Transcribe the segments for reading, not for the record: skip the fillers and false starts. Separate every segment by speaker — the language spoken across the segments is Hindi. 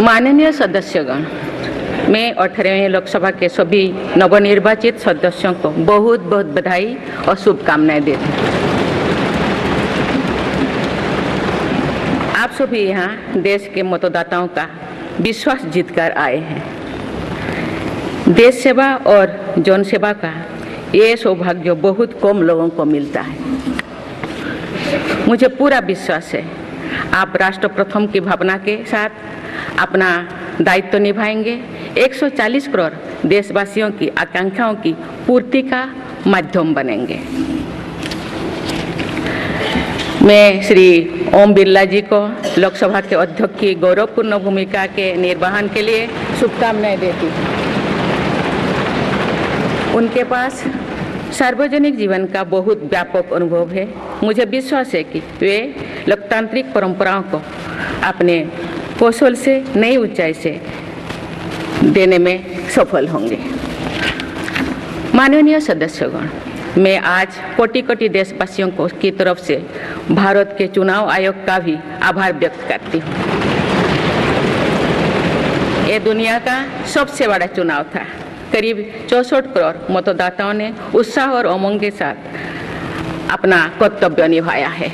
Speaker 1: माननीय सदस्यगण, मैं 18वें लोकसभा के सभी नवनिर्वाचित सदस्यों को बहुत बहुत बधाई और शुभकामनाएं देती हूँ। आप सभी यहाँ देश के मतदाताओं का विश्वास जीतकर आए हैं। देश सेवा और जन सेवा का ये सौभाग्य बहुत कम लोगों को मिलता है। मुझे पूरा विश्वास है आप राष्ट्र प्रथम की भावना के साथ अपना दायित्व निभाएंगे, 140 करोड़ देशवासियों की आकांक्षाओं की पूर्ति का माध्यम बनेंगे। मैं श्री ओम बिरला जी को लोकसभा के अध्यक्ष की गौरवपूर्ण भूमिका के निर्वहन के लिए शुभकामनाएं देती हूँ। उनके पास सार्वजनिक जीवन का बहुत व्यापक अनुभव है। मुझे विश्वास है कि वे लोकतांत्रिक परंपराओं को अपने कौशल से नई ऊंचाई से देने में सफल होंगे। माननीय सदस्यगण, मैं आज कोटि कोटि देशवासियों को की तरफ से भारत के चुनाव आयोग का भी आभार व्यक्त करती हूँ। ये दुनिया का सबसे बड़ा चुनाव था। करीब 64 करोड़ मतदाताओं ने उत्साह और उमंग के साथ अपना कर्तव्य निभाया है।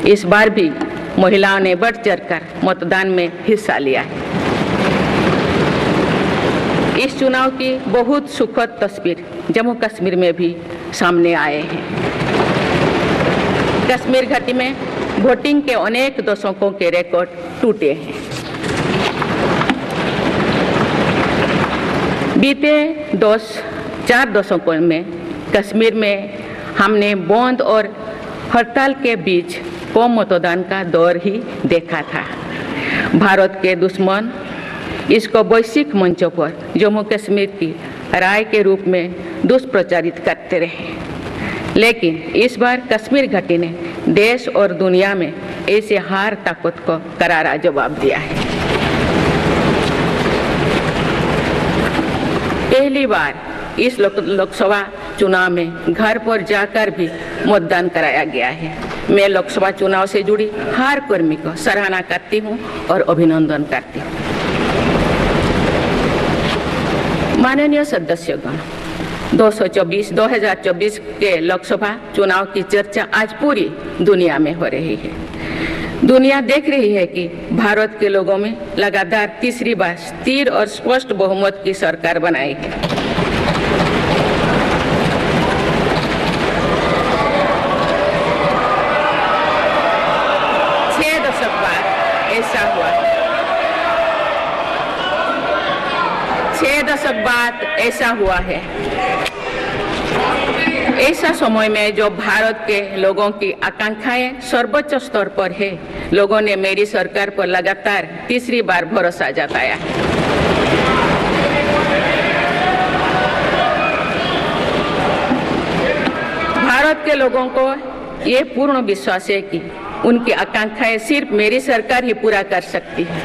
Speaker 1: इस बार भी महिलाओं ने बढ़ चढ़कर मतदान में हिस्सा लिया है। इस चुनाव की बहुत सुखद तस्वीर जम्मू कश्मीर में भी सामने आए हैं। कश्मीर घाटी में वोटिंग के अनेक दशकों के रिकॉर्ड टूटे हैं। बीते 4 दशकों में कश्मीर में हमने बंद और हड़ताल के बीच कम मतदान का दौर ही देखा था। भारत के दुश्मन इसको वैश्विक मंचों पर जम्मू कश्मीर की राय के रूप में दुष्प्रचारित करते रहे। लेकिन इस बार कश्मीर घाटी ने देश और दुनिया में ऐसे हार ताकत को करारा जवाब दिया है। पहली बार इस लोकसभा चुनाव में घर पर जाकर भी मतदान कराया गया है। मैं लोकसभा चुनाव से जुड़ी हर कर्मी को सराहना करती हूं और अभिनंदन करती हूं। माननीय सदस्यगण, 2024 के लोकसभा चुनाव की चर्चा आज पूरी दुनिया में हो रही है। दुनिया देख रही है कि भारत के लोगों में लगातार तीसरी बार स्थिर और स्पष्ट बहुमत की सरकार बनाई है। छह दशक बाद ऐसा हुआ है। ऐसा समय में जो भारत के लोगों की आकांक्षाएं सर्वोच्च स्तर पर है, लोगों ने मेरी सरकार पर लगातार तीसरी बार भरोसा जताया है। भारत के लोगों को ये पूर्ण विश्वास है कि उनकी आकांक्षाएं सिर्फ मेरी सरकार ही पूरा कर सकती है।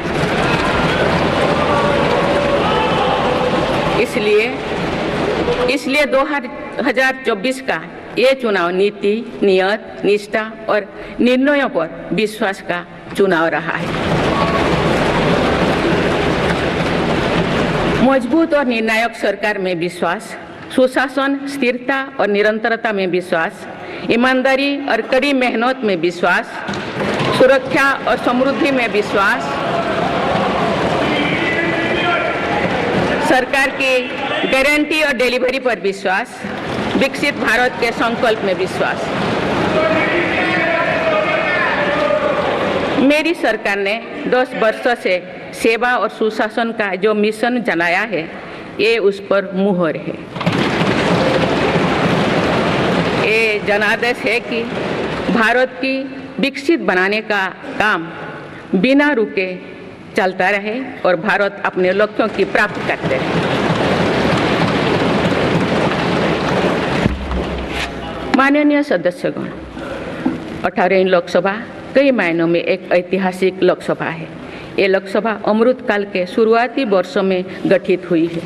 Speaker 1: इसलिए 2024 का ये चुनाव नीति, नियत, निष्ठा और निर्णयों पर विश्वास का चुनाव रहा है। मजबूत और निर्णायक सरकार में विश्वास, सुशासन, स्थिरता और निरंतरता में विश्वास, ईमानदारी और कड़ी मेहनत में विश्वास, सुरक्षा और समृद्धि में विश्वास, सरकार की गारंटी और डिलीवरी पर विश्वास, विकसित भारत के संकल्प में विश्वास। मेरी सरकार ने 10 वर्षों से सेवा और सुशासन का जो मिशन चलाया है, ये उस पर मुहर है। ये जनादेश है कि भारत की विकसित बनाने का काम बिना रुके चलता रहे और भारत अपने लक्ष्यों की प्राप्ति करते रहे। माननीय सदस्यगण, 18वीं लोकसभा कई मायनों में एक ऐतिहासिक लोकसभा है। ये लोकसभा अमृतकाल के शुरुआती वर्षों में गठित हुई है।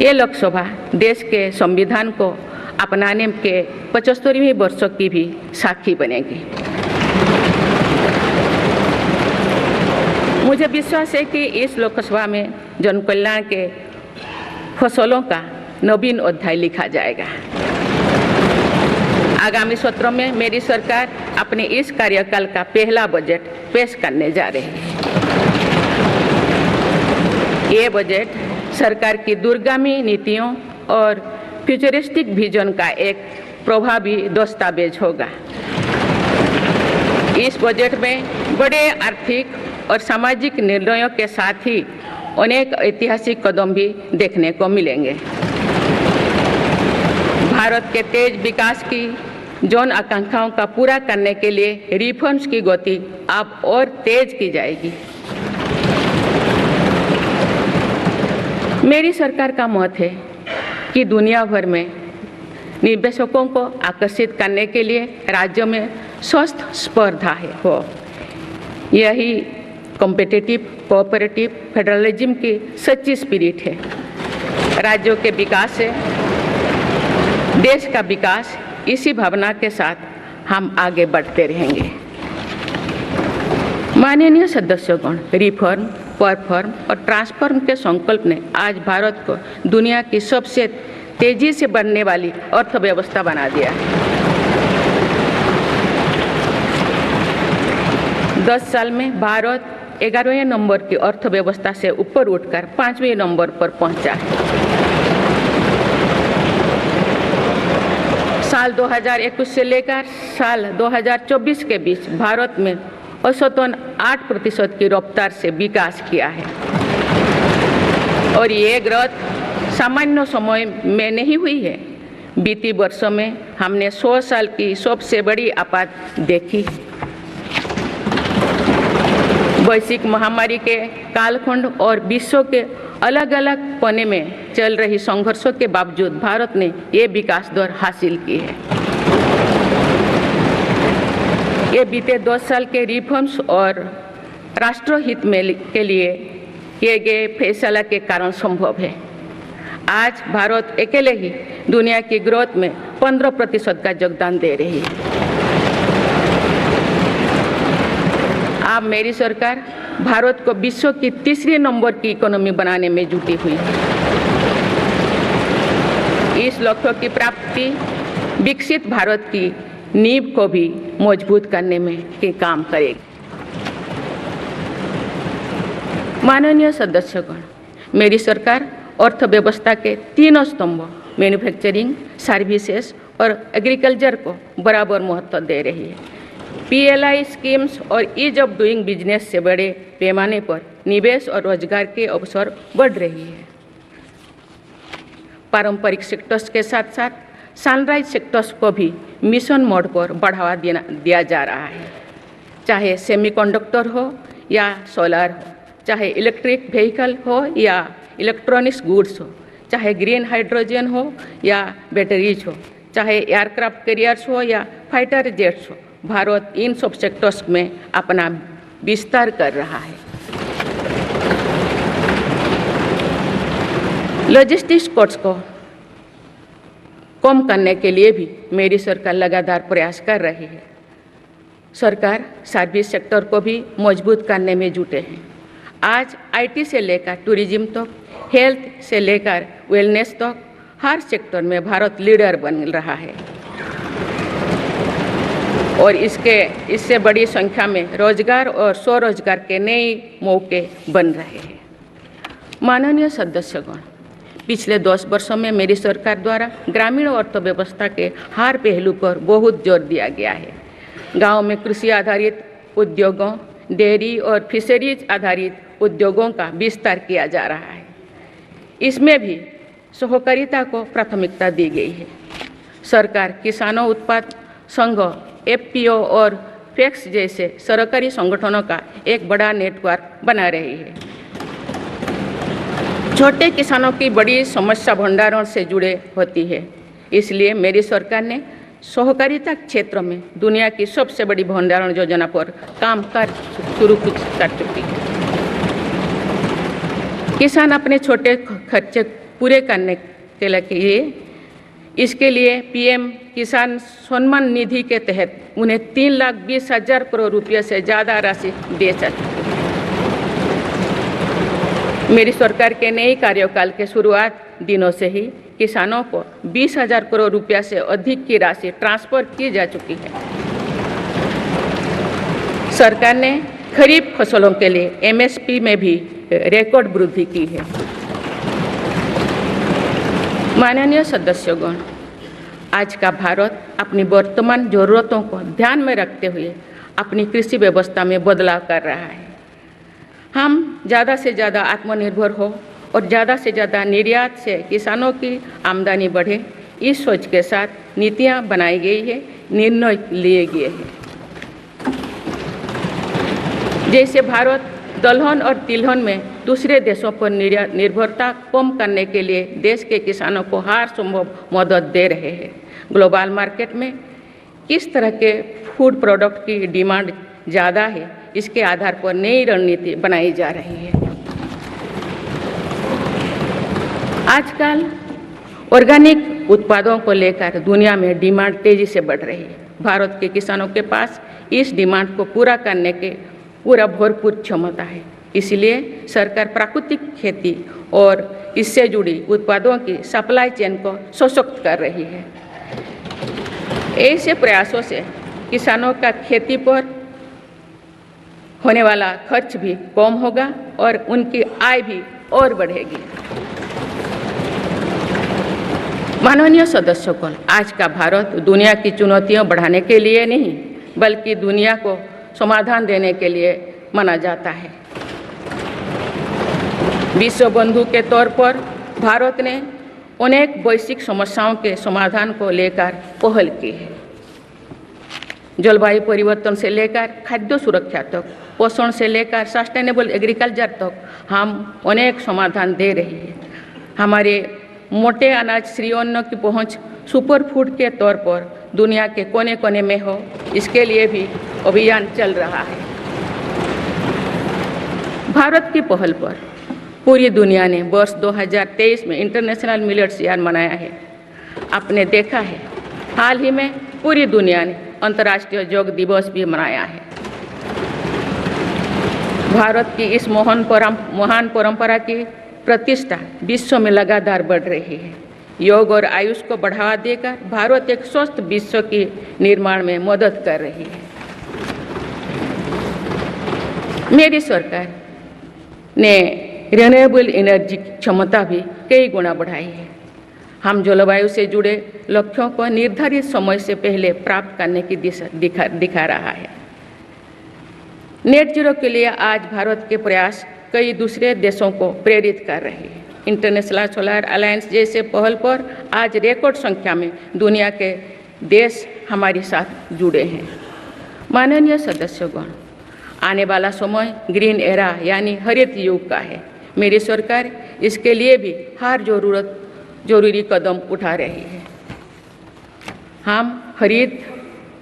Speaker 1: ये लोकसभा देश के संविधान को अपनाने के 75वें वर्षों की भी साक्षी बनेगी। मुझे विश्वास है कि इस लोकसभा में जन कल्याण के फसलों का नवीन अध्याय लिखा जाएगा। आगामी सत्रों में मेरी सरकार अपने इस कार्यकाल का पहला बजट पेश करने जा रही है। ये बजट सरकार की दूरगामी नीतियों और फ्यूचरिस्टिक विजन का एक प्रभावी दस्तावेज होगा। इस बजट में बड़े आर्थिक और सामाजिक निर्णयों के साथ ही अनेक ऐतिहासिक कदम भी देखने को मिलेंगे। भारत के तेज विकास की जन आकांक्षाओं का पूरा करने के लिए रिफॉर्म्स की गति अब और तेज की जाएगी। मेरी सरकार का मत है कि दुनिया भर में निवेशकों को आकर्षित करने के लिए राज्यों में स्वस्थ स्पर्धा हो। यही कॉम्पिटिटिव कोऑपरेटिव फेडरलिज्म की सच्ची स्पिरिट है। राज्यों के विकास से देश का विकास, इसी भावना के साथ हम आगे बढ़ते रहेंगे। माननीय सदस्यगण, रिफॉर्म, परफॉर्म और ट्रांसफॉर्म के संकल्प ने आज भारत को दुनिया की सबसे तेजी से बढ़ने वाली अर्थव्यवस्था बना दिया है। 10 साल में भारत 11वें नंबर की अर्थव्यवस्था से ऊपर उठकर 5वें नंबर पर पहुंचा है। साल 2021 से लेकर साल 2024 के बीच भारत में औसतन 8% की रफ्तार से विकास किया है और ये ग्रोथ सामान्य समय में नहीं हुई है। बीती वर्षों में हमने 100 साल की सबसे बड़ी आपात देखी। वैश्विक महामारी के कालखंड और विश्व के अलग अलग कोने में चल रही संघर्षों के बावजूद भारत ने ये विकास दर हासिल की है। ये बीते 10 साल के रिफॉर्म्स और राष्ट्रहित में के लिए किए गए फैसला के कारण संभव है। आज भारत अकेले ही दुनिया की ग्रोथ में 15% का योगदान दे रही है। अब मेरी सरकार भारत को विश्व की 3रे नंबर की इकोनॉमी बनाने में जुटी हुई है। इस लक्ष्य की प्राप्ति विकसित भारत की नींव को भी मजबूत करने में काम करेगी। माननीय सदस्यगण, मेरी सरकार अर्थव्यवस्था के 3 स्तंभ मैन्युफैक्चरिंग, सर्विसेज और एग्रीकल्चर को बराबर महत्व दे रही है। PLI स्कीम्स और ईज ऑफ डूइंग बिजनेस से बड़े पैमाने पर निवेश और रोजगार के अवसर बढ़ रही है। पारंपरिक सेक्टर्स के साथ साथ सनराइज सेक्टर्स को भी मिशन मोड पर बढ़ावा दिया जा रहा है। चाहे सेमीकंडक्टर हो या सोलर हो, चाहे इलेक्ट्रिक व्हीकल हो या इलेक्ट्रॉनिक्स गुड्स हो, चाहे ग्रीन हाइड्रोजन हो या बैटरीज हो, चाहे एयरक्राफ्ट कैरियर्स हो या फाइटर जेट्स हो, भारत इन सब सेक्टर्स में अपना विस्तार कर रहा है। लॉजिस्टिक्स कॉस्ट को कम करने के लिए भी मेरी सरकार लगातार प्रयास कर रही है। सरकार सर्विस सेक्टर को भी मजबूत करने में जुटे हैं। आज IT से लेकर टूरिज्म तक, हेल्थ से लेकर वेलनेस तक हर सेक्टर में भारत लीडर बन रहा है और इससे बड़ी संख्या में रोजगार और स्वरोजगार के नए मौके बन रहे हैं। माननीय सदस्यगण, पिछले 10 वर्षों में मेरी सरकार द्वारा ग्रामीण अर्थव्यवस्था के हर पहलू पर बहुत जोर दिया गया है। गांव में कृषि आधारित उद्योगों, डेयरी और फिशरीज आधारित उद्योगों का विस्तार किया जा रहा है। इसमें भी सहकारिता को प्राथमिकता दी गई है। सरकार किसानों उत्पाद संघ, FPO और FACTS जैसे सरकारी संगठनों का एक बड़ा नेटवर्क बना रही है। छोटे किसानों की बड़ी समस्या भंडारण से जुड़े होती है, इसलिए मेरी सरकार ने सहकारिता क्षेत्र में दुनिया की सबसे बड़ी भंडारण योजना पर काम शुरू कर चुकी है। किसान अपने छोटे खर्चे पूरे करने के लिए इसके लिए PM किसान सम्मान निधि के तहत उन्हें 3,20,000 करोड़ रुपये से ज़्यादा राशि दे सकते हैं। मेरी सरकार के नई कार्यकाल के शुरुआत दिनों से ही किसानों को 20,000 करोड़ रुपया से अधिक की राशि ट्रांसफर की जा चुकी है। सरकार ने खरीफ फसलों के लिए एमएसपी में भी रिकॉर्ड वृद्धि की है। माननीय सदस्यगण, आज का भारत अपनी वर्तमान जरूरतों को ध्यान में रखते हुए अपनी कृषि व्यवस्था में बदलाव कर रहा है। हम ज़्यादा से ज़्यादा आत्मनिर्भर हो और ज़्यादा से ज़्यादा निर्यात से किसानों की आमदनी बढ़े, इस सोच के साथ नीतियाँ बनाई गई है, निर्णय लिए गए हैं। जैसे भारत दलहन और तिलहन में दूसरे देशों पर निर्भरता कम करने के लिए देश के किसानों को हर संभव मदद दे रहे हैं। ग्लोबल मार्केट में किस तरह के फूड प्रोडक्ट की डिमांड ज़्यादा है, इसके आधार पर नई रणनीति बनाई जा रही है। आजकल ऑर्गेनिक उत्पादों को लेकर दुनिया में डिमांड तेजी से बढ़ रही है। भारत के किसानों के पास इस डिमांड को पूरा करने के पूरा भरपूर क्षमता है। इसलिए सरकार प्राकृतिक खेती और इससे जुड़ी उत्पादों की सप्लाई चेन को सशक्त कर रही है। ऐसे प्रयासों से किसानों का खेती पर होने वाला खर्च भी कम होगा और उनकी आय भी और बढ़ेगी। माननीय सदस्यगण, आज का भारत दुनिया की चुनौतियां बढ़ाने के लिए नहीं बल्कि दुनिया को समाधान देने के लिए माना जाता है। विश्व बंधु के तौर पर भारत ने अनेक वैश्विक समस्याओं के समाधान को लेकर पहल की है। जलवायु परिवर्तन से लेकर खाद्य सुरक्षा तक, पोषण से लेकर सस्टेनेबल एग्रीकल्चर तक हम अनेक समाधान दे रही है। हमारे मोटे अनाज श्री अन्न की पहुंच सुपर फूड के तौर पर दुनिया के कोने कोने में हो, इसके लिए भी अभियान चल रहा है। भारत की पहल पर पूरी दुनिया ने वर्ष 2023 में इंटरनेशनल मिलेट्स ईयर मनाया है। आपने देखा है हाल ही में पूरी दुनिया ने अंतर्राष्ट्रीय योग दिवस भी मनाया है। भारत की इस महान परंपरा की प्रतिष्ठा विश्व में लगातार बढ़ रही है। योग और आयुष को बढ़ावा देकर भारत एक स्वस्थ विश्व के निर्माण में मदद कर रही है। मेरी सरकार ने रिन्यूएबल एनर्जी की क्षमता भी कई गुना बढ़ाई है। हम जलवायु से जुड़े लक्ष्यों को निर्धारित समय से पहले प्राप्त करने की दिशा दिखा रहा है। नेट जीरो के लिए आज भारत के प्रयास कई दूसरे देशों को प्रेरित कर रहे हैं। इंटरनेशनल सोलर अलायंस जैसे पहल पर आज रिकॉर्ड संख्या में दुनिया के देश हमारे साथ जुड़े हैं। माननीय सदस्यगण, आने वाला समय ग्रीन एरा यानी हरित युग का है। मेरी सरकार इसके लिए भी हर जरूरी कदम उठा रही है। हम हरित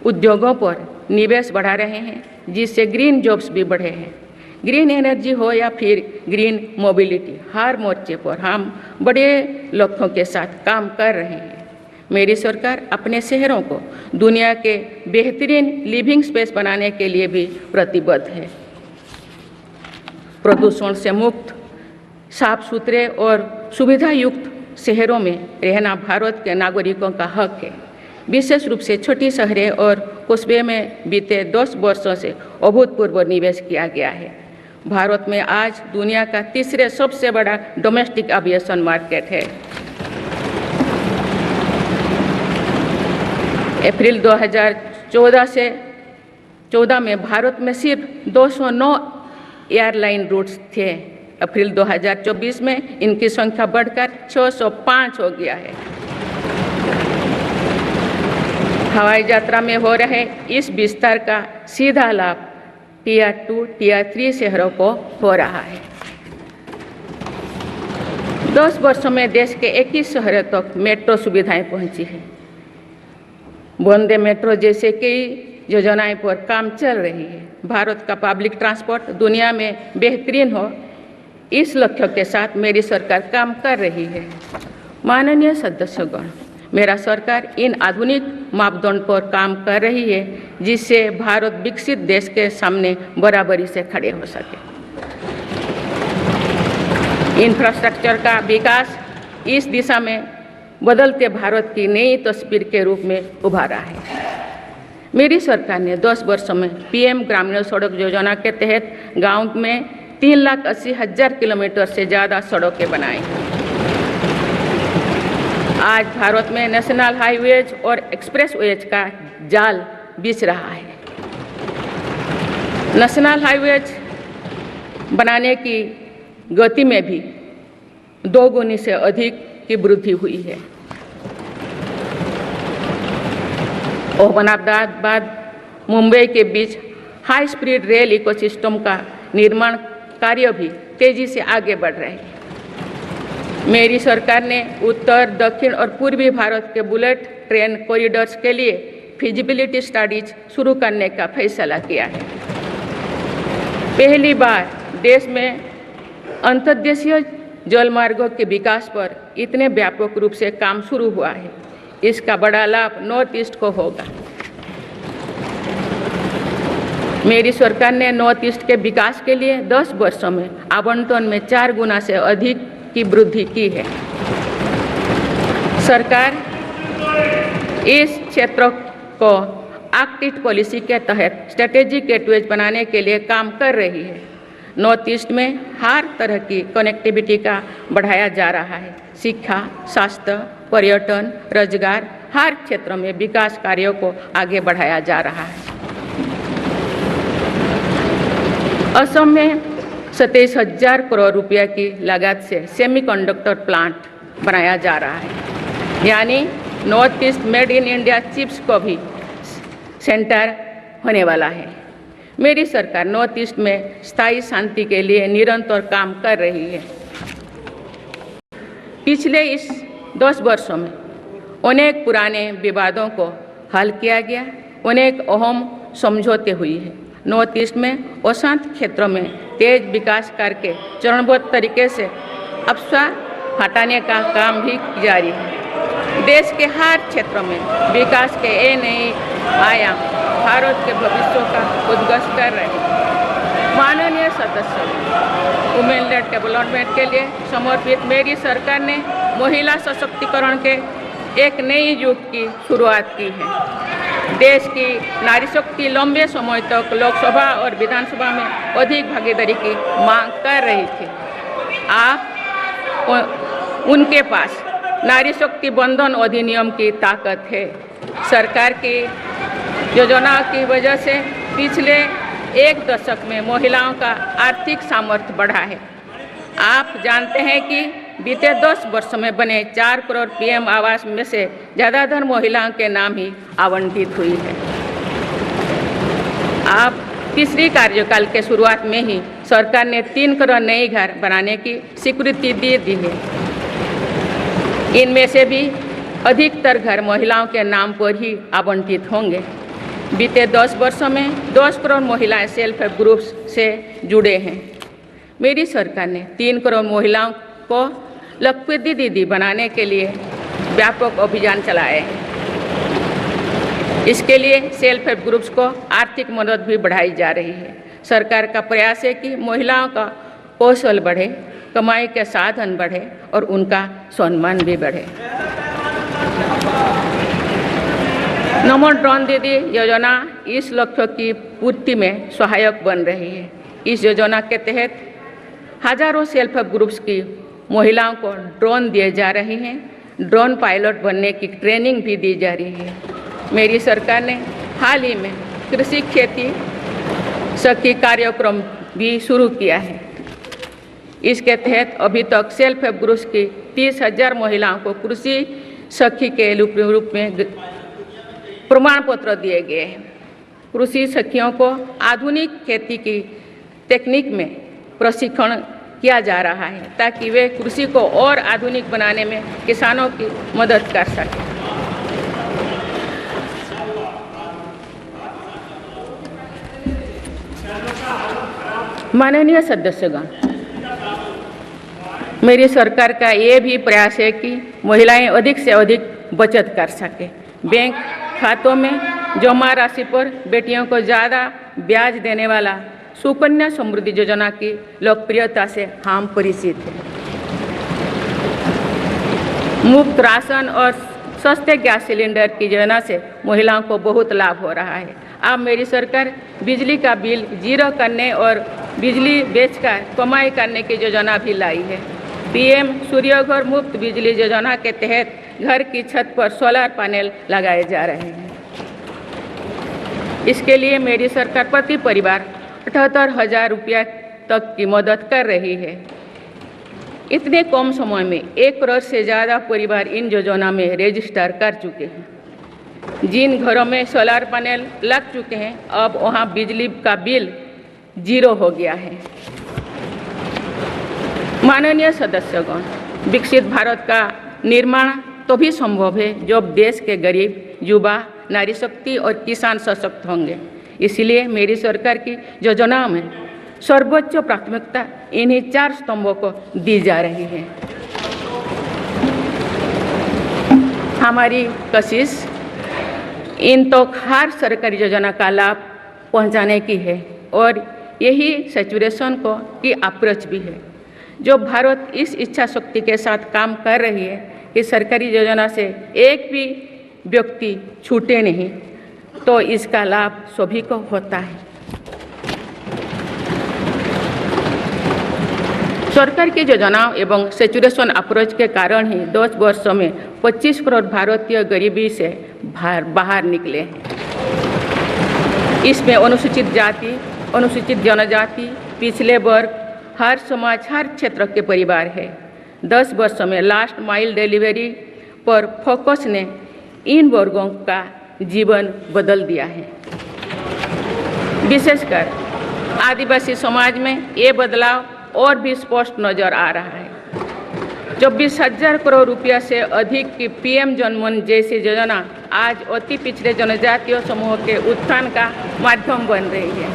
Speaker 1: उद्योगों पर निवेश बढ़ा रहे हैं, जिससे ग्रीन जॉब्स भी बढ़े हैं। ग्रीन एनर्जी हो या फिर ग्रीन मोबिलिटी, हर मोर्चे पर हम बड़े लक्ष्यों के साथ काम कर रहे हैं। मेरी सरकार अपने शहरों को दुनिया के बेहतरीन लिविंग स्पेस बनाने के लिए भी प्रतिबद्ध है। प्रदूषण से मुक्त, साफ सुथरे और सुविधा युक्त शहरों में रहना भारत के नागरिकों का हक है। विशेष रूप से छोटी शहरें और कस्बे में बीते 10 वर्षों से अभूतपूर्व निवेश किया गया है। भारत में आज दुनिया का तीसरे सबसे बड़ा डोमेस्टिक एविएशन मार्केट है। अप्रैल 2014 में भारत में सिर्फ 209 एयरलाइन रूट्स थे। अप्रैल 2024 में इनकी संख्या बढ़कर 605 हो गया है। हवाई यात्रा में हो रहे इस विस्तार का सीधा लाभ टियर 2, टियर 3 शहरों को हो रहा है। 10 वर्षों में देश के 21 शहरों तक मेट्रो सुविधाएं पहुंची है। वंदे मेट्रो जैसे कई योजनाएं पर काम चल रही है। भारत का पब्लिक ट्रांसपोर्ट दुनिया में बेहतरीन हो, इस लक्ष्य के साथ मेरी सरकार काम कर रही है। माननीय सदस्यगण, मेरा सरकार इन आधुनिक मापदंड पर काम कर रही है, जिससे भारत विकसित देश के सामने बराबरी से खड़े हो सके। इंफ्रास्ट्रक्चर का विकास इस दिशा में बदलते भारत की नई तस्वीर के रूप में उभारा है। मेरी सरकार ने 10 वर्षों में पीएम ग्रामीण सड़क योजना के तहत गांव में 3,80,000 किलोमीटर से ज़्यादा सड़कें बनाई। आज भारत में नेशनल हाईवेज और एक्सप्रेसवेज का जाल बिछ रहा है। नेशनल हाईवेज बनाने की गति में भी 2 गुनी से अधिक की वृद्धि हुई है। अहमदाबाद मुंबई के बीच हाई स्पीड रेल इकोसिस्टम का निर्माण कार्य भी तेजी से आगे बढ़ रहे हैं। मेरी सरकार ने उत्तर, दक्षिण और पूर्वी भारत के बुलेट ट्रेन कॉरिडोर्स के लिए फिजिबिलिटी स्टडीज शुरू करने का फैसला किया है। पहली बार देश में अंतर्देशीय जलमार्गों के विकास पर इतने व्यापक रूप से काम शुरू हुआ है। इसका बड़ा लाभ नॉर्थ ईस्ट को होगा। मेरी सरकार ने नॉर्थ ईस्ट के विकास के लिए 10 वर्षों में आवंटन में 4 गुना से अधिक की वृद्धि की है। सरकार इस क्षेत्र को एक्ट ईस्ट पॉलिसी के तहत स्ट्रेटेजिक गेटवेज बनाने के लिए काम कर रही है। नॉर्थ ईस्ट में हर तरह की कनेक्टिविटी का बढ़ाया जा रहा है। शिक्षा, स्वास्थ्य, पर्यटन, रोजगार, हर क्षेत्र में विकास कार्यों को आगे बढ़ाया जा रहा है। असम में 27,000 करोड़ रुपये की लागत से सेमीकंडक्टर प्लांट बनाया जा रहा है। यानी north east made in India chips को भी सेंटर होने वाला है। मेरी सरकार नॉर्थ ईस्ट में स्थायी शांति के लिए निरंतर काम कर रही है। पिछले इस 10 वर्षों में अनेक पुराने विवादों को हल किया गया, अनेक अहम समझौते हुई है। नॉर्थ ईस्ट में अशांत क्षेत्रों में तेज विकास करके चरणबद्ध तरीके से अफवाह हटाने का काम भी जारी है। देश के हर क्षेत्र में विकास के ये नए आयाम भारत के भविष्य का उद्घोष कर रहे हैं। माननीय सदस्य, वुमेन लेड डेवलपमेंट के लिए समर्पित मेरी सरकार ने महिला सशक्तिकरण के एक नई युग की शुरुआत की है। देश की नारी शक्ति लंबे समय तक लोकसभा और विधानसभा में अधिक भागीदारी की मांग कर रही थी। आप उनके पास नारी शक्ति बंधन अधिनियम की ताकत है। सरकार की योजना की वजह से पिछले 1 दशक में महिलाओं का आर्थिक सामर्थ्य बढ़ा है। आप जानते हैं कि बीते 10 वर्षों में बने 4 करोड़ पीएम आवास में से ज़्यादातर महिलाओं के नाम ही आवंटित हुई है। आप तीसरी कार्यकाल के शुरुआत में ही सरकार ने 3 करोड़ नए घर बनाने की स्वीकृति दे दी है। इनमें से भी अधिकतर घर महिलाओं के नाम पर ही आवंटित होंगे। बीते 10 वर्षों में 10 करोड़ महिलाएं सेल्फ हेल्प ग्रुप्स से जुड़े हैं। मेरी सरकार ने 3 करोड़ महिलाओं को लखपति दीदी बनाने के लिए व्यापक अभियान चलाए हैं। इसके लिए सेल्फ हेल्प ग्रुप्स को आर्थिक मदद भी बढ़ाई जा रही है। सरकार का प्रयास है कि महिलाओं का कौशल बढ़े, कमाई के साधन बढ़े और उनका सम्मान भी बढ़े। नमो ड्रोन दीदी योजना इस लक्ष्य की पूर्ति में सहायक बन रही है। इस योजना के तहत हजारों सेल्फ हेल्प ग्रुप्स की महिलाओं को ड्रोन दिए जा रहे हैं। ड्रोन पायलट बनने की ट्रेनिंग भी दी जा रही है। मेरी सरकार ने हाल ही में कृषि खेती सखी कार्यक्रम भी शुरू किया है। इसके तहत अभी तक सेल्फ हेल्प ग्रुप्स की 30,000 महिलाओं को कृषि सखी के रूप में प्रमाण पत्र दिए गए हैं। कृषि सखियों को आधुनिक खेती की तकनीक में प्रशिक्षण किया जा रहा है ताकि वे कृषि को और आधुनिक बनाने में किसानों की मदद कर सकें। माननीय सदस्यगण, मेरी सरकार का ये भी प्रयास है कि महिलाएं अधिक से अधिक बचत कर सकें। बैंक खातों में जमा राशि पर बेटियों को ज़्यादा ब्याज देने वाला सुकन्या समृद्धि योजना की लोकप्रियता से हम परिचित हैं। मुफ्त राशन और सस्ते गैस सिलेंडर की योजना से महिलाओं को बहुत लाभ हो रहा है। अब मेरी सरकार बिजली का बिल जीरो करने और बिजली बेचकर कमाई करने की योजना भी लाई है। पीएम सूर्यघर मुफ्त बिजली योजना के तहत घर की छत पर सोलर पैनल लगाए जा रहे हैं। इसके लिए मेरी सरकार प्रति परिवार 78,000 रुपया तक की मदद कर रही है। इतने कम समय में 1 करोड़ से ज़्यादा परिवार इन योजना में रजिस्टर कर चुके हैं। जिन घरों में सोलर पैनल लग चुके हैं, अब वहां बिजली का बिल जीरो हो गया है। माननीय सदस्यगण, विकसित भारत का निर्माण तभी संभव है जब देश के गरीब, युवा, नारी शक्ति और किसान सशक्त होंगे। इसलिए मेरी सरकार की योजनाओं में सर्वोच्च प्राथमिकता इन्हीं 4 स्तंभों को दी जा रही है। हमारी कोशिश इन तो हर सरकारी योजना का लाभ पहुंचाने की है और यही सैचुरेशन को की अप्रोच भी है। जो भारत इस इच्छा शक्ति के साथ काम कर रही है कि सरकारी योजना से एक भी व्यक्ति छूटे नहीं, तो इसका लाभ सभी को होता है। सरकार की योजनाओं एवं सैचुरेशन अप्रोच के कारण ही 10 वर्षों में 25 करोड़ भारतीय गरीबी से बाहर निकले हैं। इसमें अनुसूचित जाति, अनुसूचित जनजाति, पिछले वर्ग, हर समाज, हर क्षेत्र के परिवार है। 10 वर्षों में लास्ट माइल डिलीवरी पर फोकस ने इन वर्गों का जीवन बदल दिया है। विशेषकर आदिवासी समाज में ये बदलाव और भी स्पष्ट नजर आ रहा है। 24,000 करोड़ रुपया से अधिक की पीएम जनमन जैसी योजना आज अति पिछड़े जनजातीय समूह के उत्थान का माध्यम बन रही है।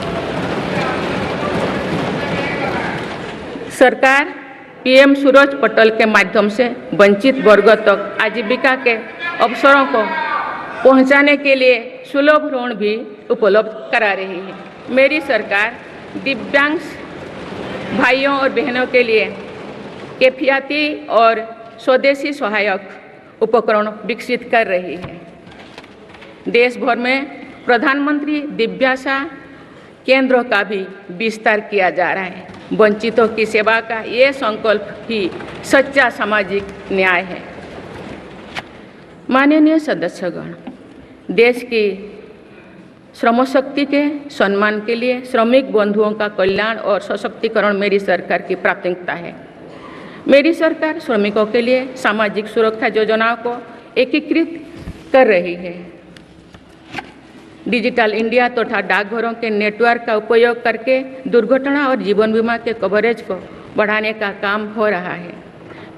Speaker 1: सरकार पीएम सूरज पटल के माध्यम से वंचित वर्गों तक आजीविका के अवसरों को पहुंचाने के लिए सुलभ ऋण भी उपलब्ध करा रही है। मेरी सरकार दिव्यांग भाइयों और बहनों के लिए किफायती और स्वदेशी सहायक उपकरण विकसित कर रही है। देश भर में प्रधानमंत्री दिव्याशा केंद्रों का भी विस्तार किया जा रहा है। वंचितों की सेवा का ये संकल्प ही सच्चा सामाजिक न्याय है। माननीय सदस्यगण, देश की श्रमशक्ति के सम्मान के लिए श्रमिक बंधुओं का कल्याण और सशक्तिकरण मेरी सरकार की प्राथमिकता है। मेरी सरकार श्रमिकों के लिए सामाजिक सुरक्षा योजनाओं को एकीकृत कर रही है। डिजिटल इंडिया तथा डाकघरों के नेटवर्क का उपयोग करके दुर्घटना और जीवन बीमा के कवरेज को बढ़ाने का काम हो रहा है।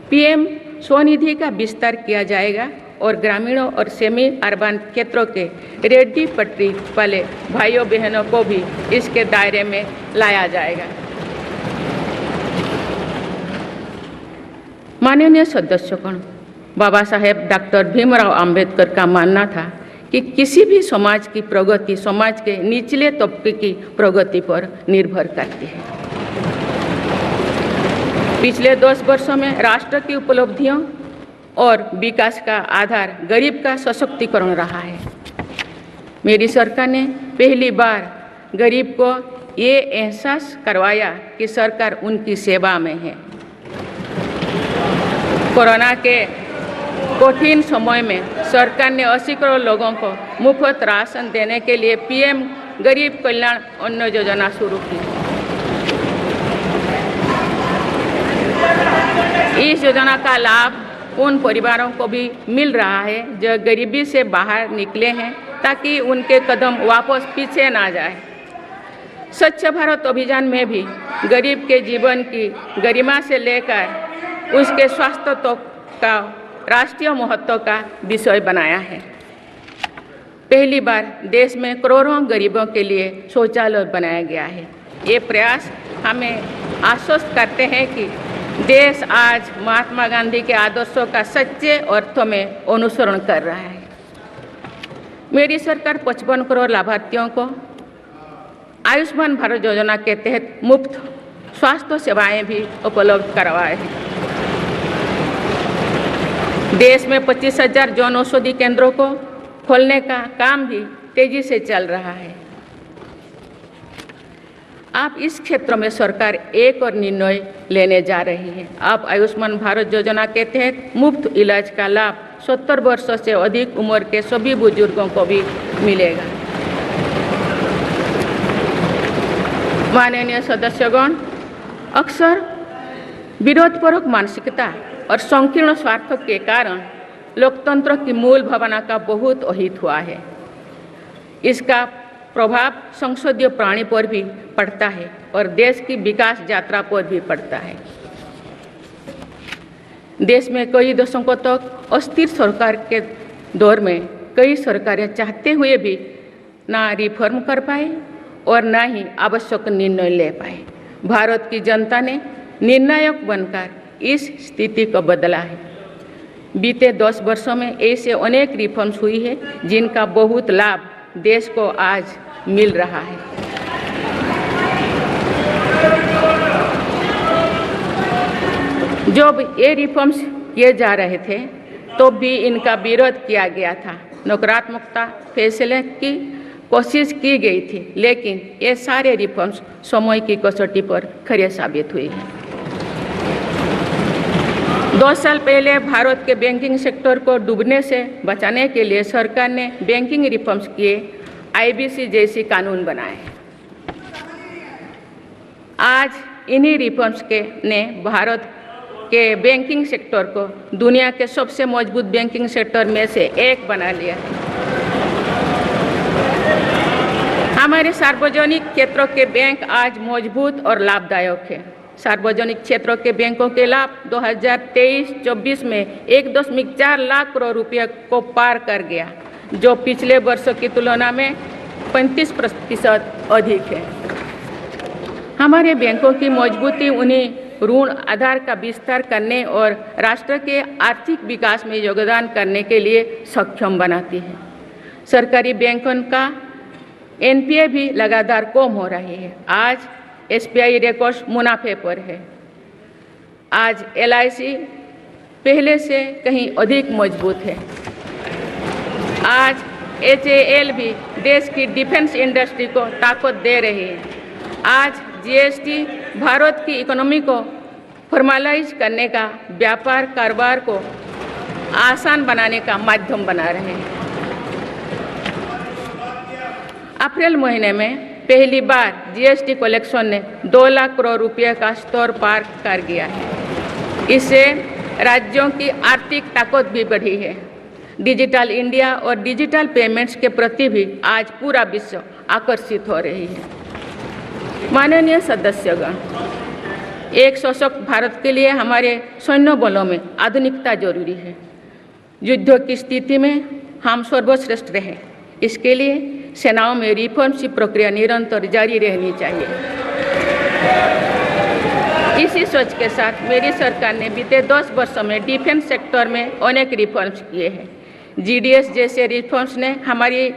Speaker 1: पीएम स्वनिधि का विस्तार किया जाएगा और ग्रामीणों और सेमी अर्बन क्षेत्रों के रेहड़ी पटरी वाले भाइयों बहनों को भी इसके दायरे में लाया जाएगा। माननीय सदस्यगण, बाबा साहेब डॉक्टर भीमराव अंबेडकर का मानना था कि किसी भी समाज की प्रगति समाज के निचले तबके की प्रगति पर निर्भर करती है। पिछले 10 वर्षों में राष्ट्र की उपलब्धियों और विकास का आधार गरीब का सशक्तिकरण रहा है। मेरी सरकार ने पहली बार गरीब को ये एहसास करवाया कि सरकार उनकी सेवा में है। कोरोना के कठिन समय में सरकार ने 80 करोड़ लोगों को मुफ्त राशन देने के लिए पीएम गरीब कल्याण अन्न योजना शुरू की। इस योजना का लाभ उन परिवारों को भी मिल रहा है जो गरीबी से बाहर निकले हैं, ताकि उनके कदम वापस पीछे ना जाए। स्वच्छ भारत अभियान में भी गरीब के जीवन की गरिमा से लेकर उसके स्वास्थ्य तक का राष्ट्रीय महत्व का विषय बनाया है। पहली बार देश में करोड़ों गरीबों के लिए शौचालय बनाया गया है। ये प्रयास हमें आश्वस्त करते हैं कि देश आज महात्मा गांधी के आदर्शों का सच्चे अर्थों में अनुसरण कर रहा है। मेरी सरकार 55 करोड़ लाभार्थियों को आयुष्मान भारत योजना के तहत मुफ्त स्वास्थ्य सेवाएं भी उपलब्ध करवाए हैं। देश में 25,000 जन औषधि केंद्रों को खोलने का काम भी तेजी से चल रहा है। आप इस क्षेत्र में सरकार एक और निर्णय लेने जा रही है। आप आयुष्मान भारत योजना के तहत मुफ्त इलाज का लाभ 70 वर्ष से अधिक उम्र के सभी बुजुर्गों को भी मिलेगा। माननीय सदस्यगण, अक्सर विरोधपूर्वक मानसिकता और संकीर्ण स्वार्थ के कारण लोकतंत्र की मूल भावना का बहुत अहित हुआ है। इसका प्रभाव संसदीय प्रणाली पर भी पड़ता है और देश की विकास यात्रा पर भी पड़ता है। देश में कई दशकों तक अस्थिर सरकार के दौर में कई सरकारें चाहते हुए भी ना रिफॉर्म कर पाए और ना ही आवश्यक निर्णय ले पाए। भारत की जनता ने निर्णायक बनकर इस स्थिति को बदला है। बीते 10 वर्षों में ऐसे अनेक रिफॉर्म्स हुई है जिनका बहुत लाभ देश को आज मिल रहा है। जब ये रिफॉर्म्स किए जा रहे थे तो भी इनका विरोध किया गया था। नकारात्मकता फैसले की कोशिश की गई थी, लेकिन ये सारे रिफॉर्म्स समय की कसौटी पर खरे साबित हुए हैं। 2 साल पहले भारत के बैंकिंग सेक्टर को डूबने से बचाने के लिए सरकार ने बैंकिंग रिफॉर्म्स किए, IBC जैसी कानून बनाए। आज इन्हीं रिफॉर्म्स ने भारत के बैंकिंग सेक्टर को दुनिया के सबसे मजबूत बैंकिंग सेक्टर में से एक बना लिया। हमारे सार्वजनिक क्षेत्रों के बैंक आज मजबूत और लाभदायक है। सार्वजनिक क्षेत्रों के बैंकों के लाभ 2023-24 में 1.4 लाख करोड़ रुपये को पार कर गया, जो पिछले वर्षों की तुलना में 35% अधिक है। हमारे बैंकों की मजबूती उन्हें ऋण आधार का विस्तार करने और राष्ट्र के आर्थिक विकास में योगदान करने के लिए सक्षम बनाती है। सरकारी बैंकों का NPA भी लगातार कम हो रही है। आज SBI रिकॉर्ड मुनाफे पर है। आज LIC पहले से कहीं अधिक मजबूत है। आज HAL भी देश की डिफेंस इंडस्ट्री को ताकत दे रही है। आज GST भारत की इकोनॉमी को फॉर्मलाइज करने का, व्यापार कारोबार को आसान बनाने का माध्यम बना रहे हैं। अप्रैल महीने में पहली बार GST कलेक्शन ने 2 लाख करोड़ रुपये का स्तर पार कर गया है। इससे राज्यों की आर्थिक ताकत भी बढ़ी है। डिजिटल इंडिया और डिजिटल पेमेंट्स के प्रति भी आज पूरा विश्व आकर्षित हो रही है। माननीय सदस्यगण, एक सशक्त भारत के लिए हमारे सैन्य बलों में आधुनिकता जरूरी है। युद्ध की स्थिति में हम सर्वश्रेष्ठ रहें, इसके लिए सेनाओं में रिफॉर्म्स की प्रक्रिया निरंतर जारी रहनी चाहिए। इसी सोच के साथ मेरी सरकार ने बीते 10 वर्षों में डिफेंस सेक्टर में अनेक रिफॉर्म्स किए हैं। GDS जैसे रिफॉर्म्स ने हमारी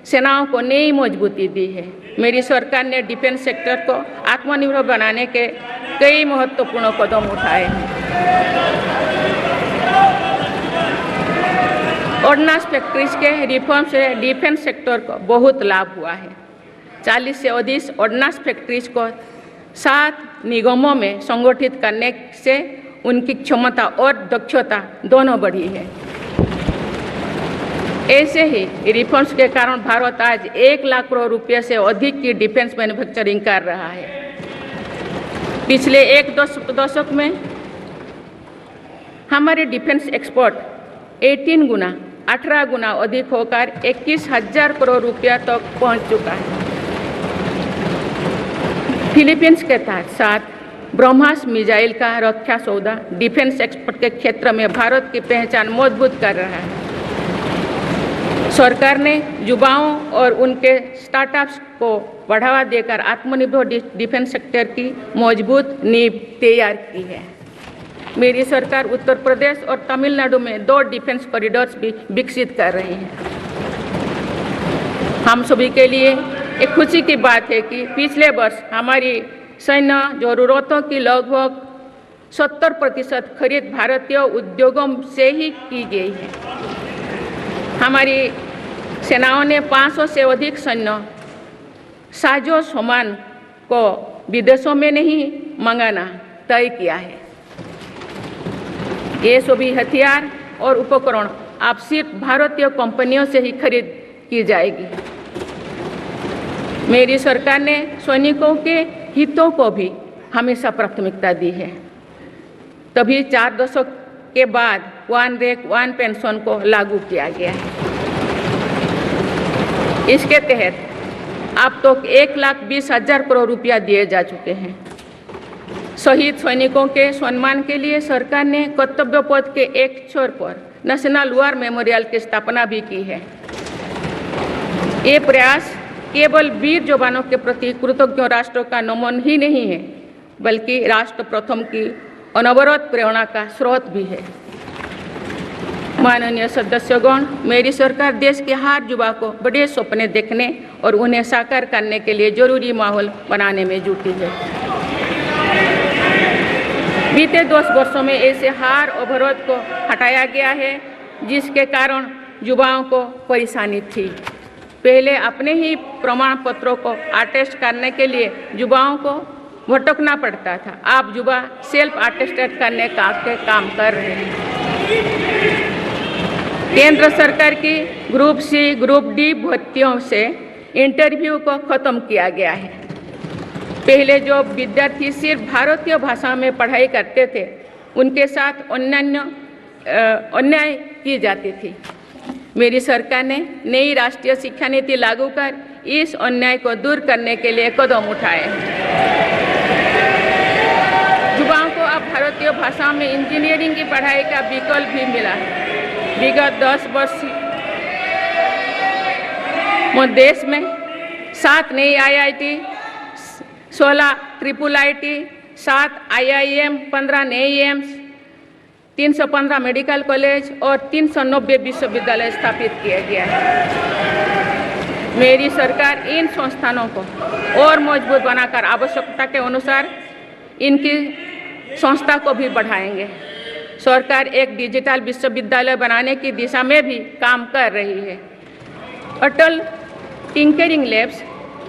Speaker 1: सेनाओं को नई मजबूती दी है। मेरी सरकार ने डिफेंस सेक्टर को आत्मनिर्भर बनाने के कई महत्वपूर्ण कदम उठाए हैं। ऑर्डिनेंस फैक्ट्रीज के रिफॉर्म से डिफेंस सेक्टर को बहुत लाभ हुआ है। 40 से अधिक ऑर्डिनेंस फैक्ट्रीज को 7 निगमों में संगठित करने से उनकी क्षमता और दक्षता दोनों बढ़ी है। ऐसे ही रिफॉर्म्स के कारण भारत आज 1 लाख करोड़ रुपये से अधिक की डिफेंस मैन्युफैक्चरिंग कर रहा है। पिछले एक दशक में हमारे डिफेंस एक्सपोर्ट 18 गुना अधिक होकर 21,000 करोड़ रुपया तक पहुंच चुका है। फिलीपींस के साथ ब्रह्मास मिसाइल का रक्षा सौदा डिफेंस एक्सपोर्ट के क्षेत्र में भारत की पहचान मजबूत कर रहा है। सरकार ने युवाओं और उनके स्टार्टअप्स को बढ़ावा देकर आत्मनिर्भर डिफेंस सेक्टर की मजबूत नींव तैयार की है। मेरी सरकार उत्तर प्रदेश और तमिलनाडु में 2 डिफेंस कॉरिडोर्स भी विकसित कर रही है। हम सभी के लिए एक खुशी की बात है कि पिछले वर्ष हमारी सैन्य जरूरतों की लगभग 70% खरीद भारतीय उद्योगों से ही की गई है। हमारी सेनाओं ने 500 से अधिक सैन्य साजो सामान को विदेशों में नहीं मंगाना तय किया है। ये सभी हथियार और उपकरण अब सिर्फ भारतीय कंपनियों से ही खरीद की जाएगी। मेरी सरकार ने सैनिकों के हितों को भी हमेशा प्राथमिकता दी है। तभी 4 दशक के बाद वन रैंक वन पेंशन को लागू किया गया है। इसके तहत अब तो 1,20,000 करोड़ रुपया दिए जा चुके हैं। शहीद सैनिकों के सम्मान के लिए सरकार ने कर्तव्य पथ के एक छोर पर नेशनल वॉर मेमोरियल की स्थापना भी की है। ये प्रयास केवल वीर जवानों के प्रति कृतज्ञ राष्ट्र का नमन ही नहीं है, बल्कि राष्ट्र प्रथम की अनवरत प्रेरणा का स्रोत भी है। माननीय सदस्यगण, मेरी सरकार देश के हर युवा को बड़े सपने देखने और उन्हें साकार करने के लिए जरूरी माहौल बनाने में जुटी है। बीते 10 वर्षों में ऐसे हर अवरोध को हटाया गया है जिसके कारण युवाओं को परेशानी थी। पहले अपने ही प्रमाण पत्रों को अटेस्ट करने के लिए युवाओं को भटकना पड़ता था। अब युवा सेल्फ अटेस्टेड करने का काम कर रहे हैं। केंद्र सरकार की ग्रुप सी ग्रुप डी भर्तियों से इंटरव्यू को खत्म किया गया है। पहले जो विद्यार्थी सिर्फ भारतीय भाषा में पढ़ाई करते थे उनके साथ अन्याय की जाती थी। मेरी सरकार ने नई राष्ट्रीय शिक्षा नीति लागू कर इस अन्याय को दूर करने के लिए कदम उठाए हैं। युवाओं को अब भारतीय भाषा में इंजीनियरिंग की पढ़ाई का विकल्प भी मिला है। विगत 10 वर्ष में देश में 7 नई IIT, 16 IIIT, 7 IIM, 15 नए एम्स, 315 मेडिकल कॉलेज और 390 विश्वविद्यालय स्थापित किया गया है। मेरी सरकार इन संस्थानों को और मजबूत बनाकर आवश्यकता के अनुसार इनकी संस्था को भी बढ़ाएंगे। सरकार एक डिजिटल विश्वविद्यालय बनाने की दिशा में भी काम कर रही है। अटल टिंकरिंग लैब्स,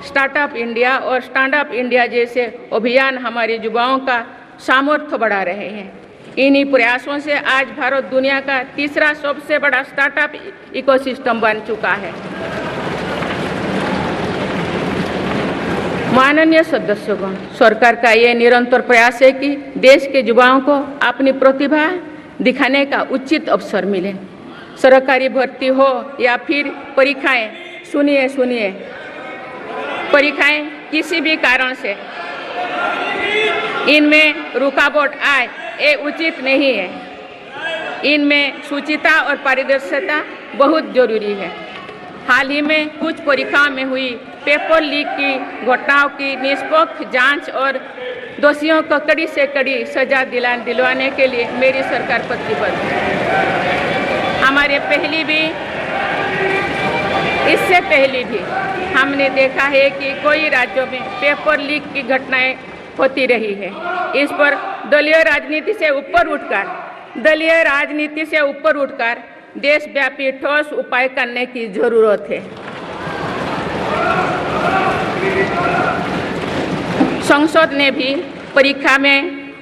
Speaker 1: स्टार्टअप इंडिया और स्टैंडअप इंडिया जैसे अभियान हमारे युवाओं का सामर्थ्य बढ़ा रहे हैं। इन्हीं प्रयासों से आज भारत दुनिया का तीसरा सबसे बड़ा स्टार्टअप इकोसिस्टम बन चुका है। माननीय सदस्यगण, सरकार का ये निरंतर प्रयास है कि देश के युवाओं को अपनी प्रतिभा दिखाने का उचित अवसर मिले। सरकारी भर्ती हो या फिर परीक्षाएं, सुनिए, परीक्षाएं किसी भी कारण से इनमें रुकावट आए, ये उचित नहीं है। इनमें शुचिता और पारदर्शिता बहुत जरूरी है। हाल ही में कुछ परीक्षाओं में हुई पेपर लीक की घटनाओं की निष्पक्ष जांच और दोषियों को कड़ी से कड़ी सजा दिलवाने के लिए मेरी सरकार प्रतिबद्ध है। इससे पहले भी हमने देखा है कि कई राज्यों में पेपर लीक की घटनाएं होती रही है। इस पर दलीय राजनीति से ऊपर उठकर देशव्यापी ठोस उपाय करने की जरूरत है। संसद ने भी परीक्षा में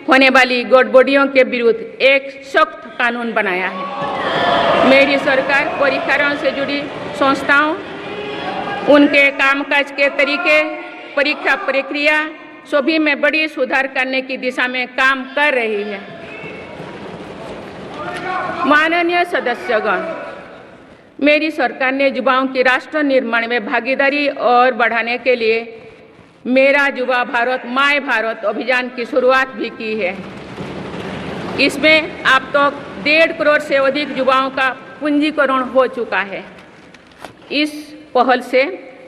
Speaker 1: होने वाली गड़बड़ियों के विरुद्ध एक सख्त कानून बनाया है। मेरी सरकार परीक्षाओं से जुड़ी संस्थाओं, उनके कामकाज के तरीके, परीक्षा प्रक्रिया सभी में बड़ी सुधार करने की दिशा में काम कर रही है। माननीय सदस्यगण, मेरी सरकार ने युवाओं की राष्ट्र निर्माण में भागीदारी और बढ़ाने के लिए मेरा युवा भारत माय भारत अभियान की शुरुआत भी की है। इसमें अब तक 1.5 करोड़ से अधिक युवाओं का पंजीकरण हो चुका है। इस पहल से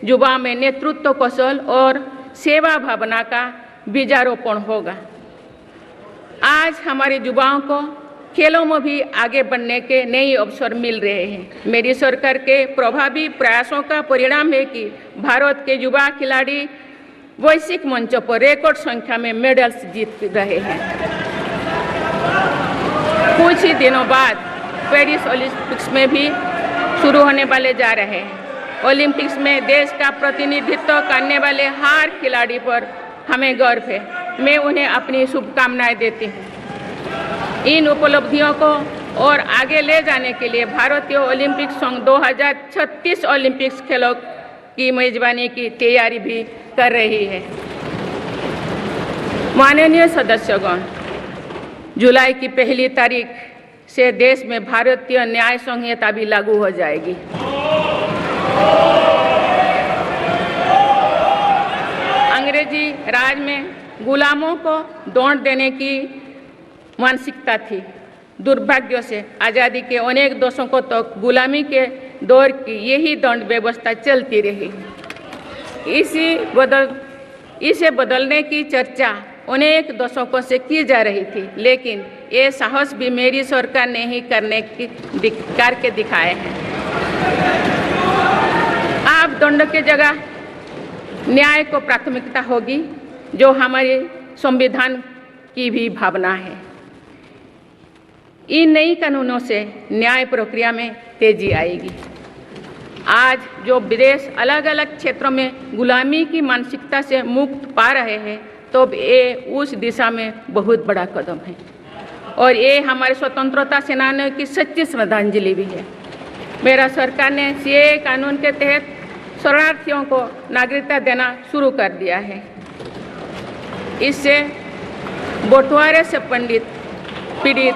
Speaker 1: युवाओं में नेतृत्व कौशल और सेवा भावना का बीजारोपण होगा। आज हमारे युवाओं को खेलों में भी आगे बढ़ने के नए अवसर मिल रहे हैं। मेरी सरकार के प्रभावी प्रयासों का परिणाम है कि भारत के युवा खिलाड़ी वैश्विक मंचों पर रिकॉर्ड संख्या में मेडल्स जीत रहे हैं। कुछ ही दिनों बाद पेरिस ओलंपिक्स में भी शुरू होने वाले जा रहे हैं। ओलंपिक्स में देश का प्रतिनिधित्व करने वाले हर खिलाड़ी पर हमें गर्व है। मैं उन्हें अपनी शुभकामनाएं देती हूँ। इन उपलब्धियों को और आगे ले जाने के लिए भारतीय ओलंपिक संघ 2036 ओलंपिक्स खेलों की मेजबानी की तैयारी भी कर रही है। माननीय सदस्यगण, जुलाई की 1 तारीख से देश में भारतीय न्याय संहिता भी लागू हो जाएगी। अंग्रेजी राज में गुलामों को दौड़ देने की मानसिकता थी। दुर्भाग्य से आज़ादी के अनेक दशकों तक गुलामी के दौर की यही दंड व्यवस्था चलती रही। इसे बदलने की चर्चा अनेक दशकों से की जा रही थी, लेकिन ये साहस भी मेरी सरकार ने ही करके दिखाए हैं। अब दंड के जगह न्याय को प्राथमिकता होगी, जो हमारे संविधान की भी भावना है। इन नई कानूनों से न्याय प्रक्रिया में तेजी आएगी। आज जो देश अलग अलग क्षेत्रों में गुलामी की मानसिकता से मुक्त पा रहे हैं, तो ये उस दिशा में बहुत बड़ा कदम है और ये हमारे स्वतंत्रता सेनानियों की सच्ची श्रद्धांजलि भी है। मेरा सरकार ने सीएए कानून के तहत शरणार्थियों को नागरिकता देना शुरू कर दिया है। इससे बंटवारे से पीड़ित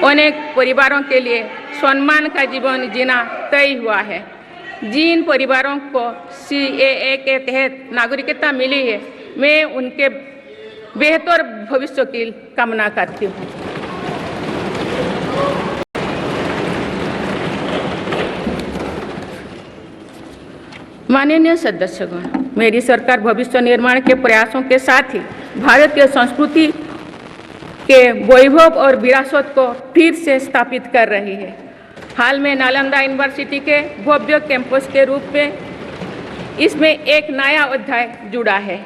Speaker 1: अनेक परिवारों के लिए सम्मान का जीवन जीना तय हुआ है। जिन परिवारों को सीएए के तहत नागरिकता मिली है, मैं उनके बेहतर भविष्य की कामना करती हूँ। माननीय सदस्यगण, मेरी सरकार भविष्य निर्माण के प्रयासों के साथ ही भारतीय संस्कृति के वैभव और विरासत को फिर से स्थापित कर रही है। हाल में नालंदा यूनिवर्सिटी के भव्य कैंपस के रूप में इसमें एक नया अध्याय जुड़ा है।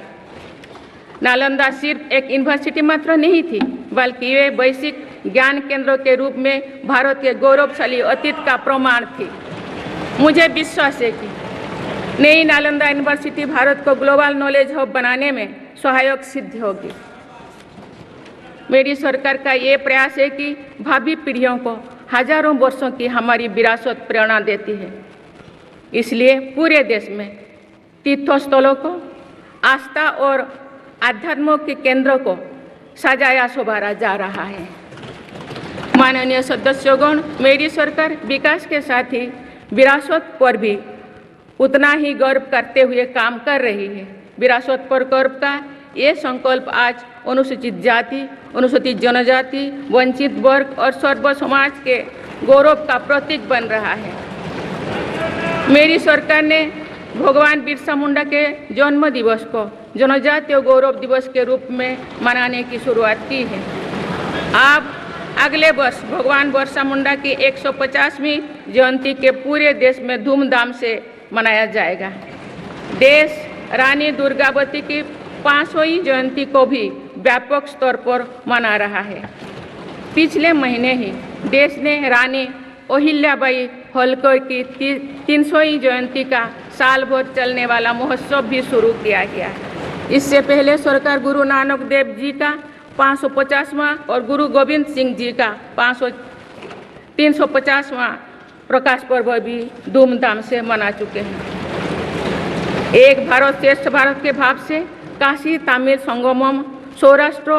Speaker 1: नालंदा सिर्फ एक यूनिवर्सिटी मात्र नहीं थी, बल्कि ये वैश्विक ज्ञान केंद्र के रूप में भारत के गौरवशाली अतीत का प्रमाण थी। मुझे विश्वास है कि नई नालंदा यूनिवर्सिटी भारत को ग्लोबल नॉलेज हब बनाने में सहायक सिद्ध होगी। मेरी सरकार का ये प्रयास है कि भावी पीढ़ियों को हजारों वर्षों की हमारी विरासत प्रेरणा देती है। इसलिए पूरे देश में तीर्थस्थलों को, आस्था और आध्यात्म के केंद्रों को सजाया संवारा जा रहा है। माननीय सदस्यगण, मेरी सरकार विकास के साथ ही विरासत पर भी उतना ही गर्व करते हुए काम कर रही है। विरासत पर गर्व का ये संकल्प आज अनुसूचित जाति, अनुसूचित जनजाति, वंचित वर्ग और सर्व समाज के गौरव का प्रतीक बन रहा है। मेरी सरकार ने भगवान बिरसा मुंडा के जन्म दिवस को जनजातीय गौरव दिवस के रूप में मनाने की शुरुआत की है। अब अगले वर्ष भगवान बिरसा मुंडा की 150वीं जयंती के पूरे देश में धूमधाम से मनाया जाएगा। देश रानी दुर्गावती की 500वीं जयंती को भी व्यापक स्तर पर मना रहा है। पिछले महीने ही देश ने रानी अहिल्याबाई होलकर की 300वीं जयंती का साल भर चलने वाला महोत्सव भी शुरू किया गया। इससे पहले सरकार गुरु नानक देव जी का 550वां और गुरु गोविंद सिंह जी का 350वां प्रकाश पर्व भी धूमधाम से मना चुके हैं। एक भारत श्रेष्ठ भारत के भाव से काशी तमिल संगमम, सौराष्ट्र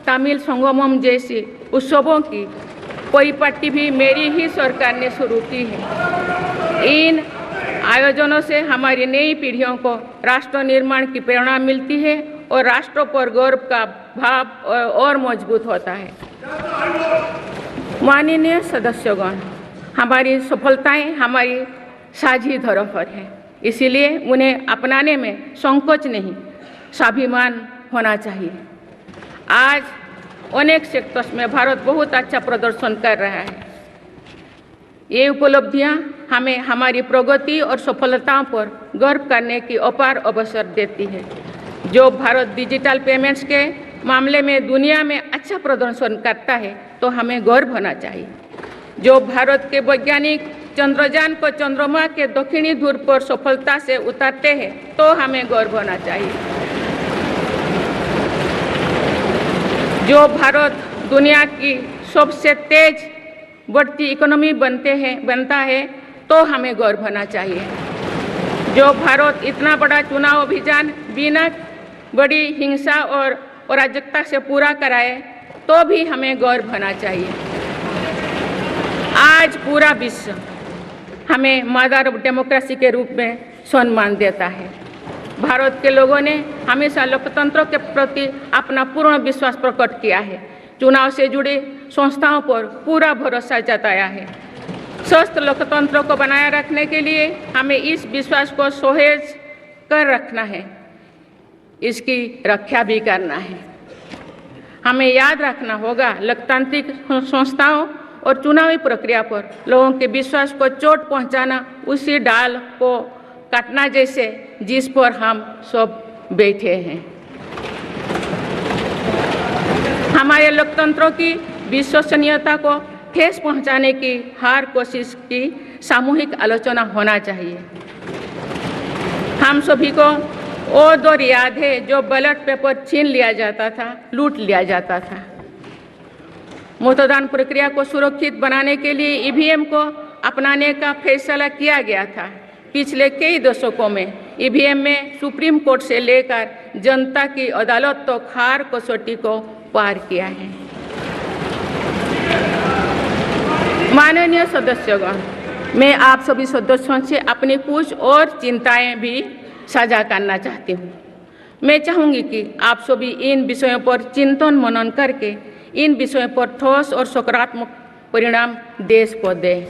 Speaker 1: तमिल संगमम जैसी उत्सवों की परिपाटी भी मेरी ही सरकार ने शुरू की है। इन आयोजनों से हमारी नई पीढ़ियों को राष्ट्र निर्माण की प्रेरणा मिलती है और राष्ट्र पर गौरव का भाव और मजबूत होता है। माननीय सदस्यगण, हमारी सफलताएं हमारी साझी धरोहर है, इसीलिए उन्हें अपनाने में संकोच नहीं, स्वाभिमान होना चाहिए। आज अनेक सेक्टर्स में भारत बहुत अच्छा प्रदर्शन कर रहा है। ये उपलब्धियां हमें हमारी प्रगति और सफलताओं पर गर्व करने की अपार अवसर देती है। जो भारत डिजिटल पेमेंट्स के मामले में दुनिया में अच्छा प्रदर्शन करता है तो हमें गर्व होना चाहिए। जो भारत के वैज्ञानिक चंद्रयान को चंद्रमा के दक्षिणी ध्रुव पर सफलता से उतारते हैं तो हमें गर्व होना चाहिए। जो भारत दुनिया की सबसे तेज बढ़ती इकोनॉमी बनता है तो हमें गर्व होना चाहिए। जो भारत इतना बड़ा चुनाव अभियान बिना बड़ी हिंसा और अराजकता से पूरा कराए तो भी हमें गर्व होना चाहिए। आज पूरा विश्व हमें मदर ऑफ डेमोक्रेसी के रूप में सम्मान देता है। भारत के लोगों ने हमेशा लोकतंत्र के प्रति अपना पूर्ण विश्वास प्रकट किया है। चुनाव से जुड़े संस्थाओं पर पूरा भरोसा जताया है। स्वस्थ लोकतंत्र को बनाए रखने के लिए हमें इस विश्वास को सुसह्य कर रखना है, इसकी रक्षा भी करना है। हमें याद रखना होगा, लोकतांत्रिक संस्थाओं और चुनावी प्रक्रिया पर लोगों के विश्वास को चोट पहुंचाना उसी डाल को काटना जैसे जिस पर हम सब बैठे हैं। हमारे लोकतंत्रों की विश्वसनीयता को ठेस पहुंचाने की हर कोशिश की सामूहिक आलोचना होना चाहिए। हम सभी को वो दौर याद है जो बैलेट पेपर छीन लिया जाता था, लूट लिया जाता था। मतदान प्रक्रिया को सुरक्षित बनाने के लिए ईवीएम को अपनाने का फैसला किया गया था। पिछले कई दशकों में ईवीएम में सुप्रीम कोर्ट से लेकर जनता की अदालत तो हर कसौटी को पार किया है। माननीय सदस्यगण, मैं आप सभी सदस्यों से अपनी कुछ और चिंताएं भी साझा करना चाहती हूँ। मैं चाहूँगी कि आप सभी इन विषयों पर चिंतन मनन करके इन विषयों पर ठोस और सकारात्मक परिणाम देश को दें।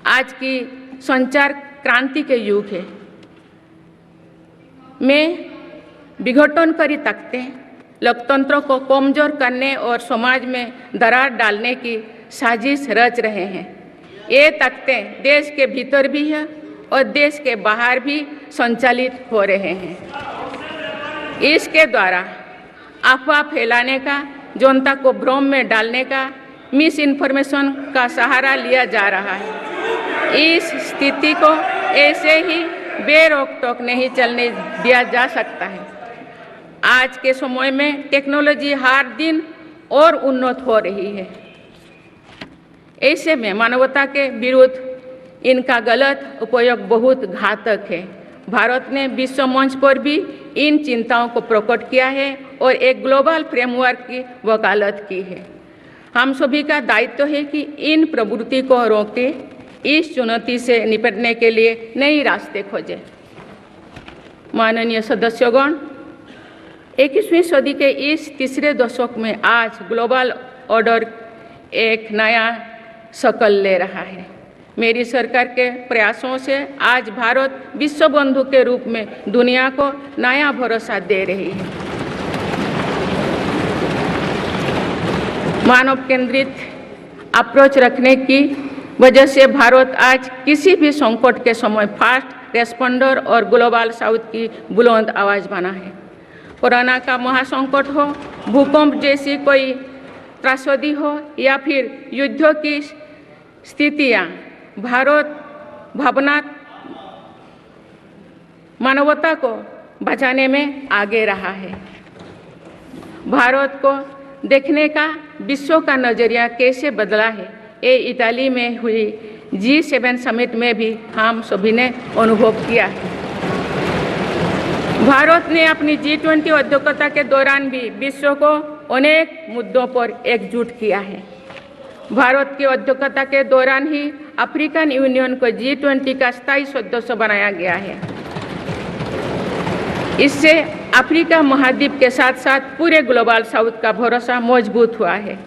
Speaker 1: आज की संचार क्रांति के युग है में विघटनकारी ताकतें लोकतंत्र को कमजोर करने और समाज में दरार डालने की साजिश रच रहे हैं। ये ताकतें देश के भीतर भी है और देश के बाहर भी संचालित हो रहे हैं। इसके द्वारा अफवाह फैलाने का, जनता को भ्रम में डालने का, मिस इन्फॉर्मेशन का सहारा लिया जा रहा है। इस स्थिति को ऐसे ही बेरोक टोक नहीं चलने दिया जा सकता है। आज के समय में टेक्नोलॉजी हर दिन और उन्नत हो रही है। ऐसे में मानवता के विरुद्ध इनका गलत उपयोग बहुत घातक है। भारत ने विश्व मंच पर भी इन चिंताओं को प्रकट किया है और एक ग्लोबल फ्रेमवर्क की वकालत की है। हम सभी का दायित्व है कि इन प्रवृत्ति को रोकें, इस चुनौती से निपटने के लिए नए रास्ते खोजें। माननीय सदस्यगण, 21वीं सदी के इस तीसरे दशक में आज ग्लोबल ऑर्डर एक नया शक्ल ले रहा है। मेरी सरकार के प्रयासों से आज भारत विश्व बंधु के रूप में दुनिया को नया भरोसा दे रही है। मानव केंद्रित अप्रोच रखने की वजह से भारत आज किसी भी संकट के समय फास्ट रेस्पॉन्डर और ग्लोबल साउथ की बुलंद आवाज़ बना है। कोरोना का महासंकट हो, भूकंप जैसी कोई त्रासदी हो या फिर युद्धों की स्थितियाँ, भारत मानवता को बचाने में आगे रहा है। भारत को देखने का विश्व का नज़रिया कैसे बदला है, ये इटाली में हुई G7 समिट में भी हम सभी ने अनुभव किया है। भारत ने अपनी G20 अध्यक्षता के दौरान भी विश्व को अनेक मुद्दों पर एकजुट किया है। भारत की अध्यक्षता के दौरान ही अफ्रीकन यूनियन को G20 का स्थायी सदस्य बनाया गया है। इससे अफ्रीका महाद्वीप के साथ साथ पूरे ग्लोबल साउथ का भरोसा मजबूत हुआ है।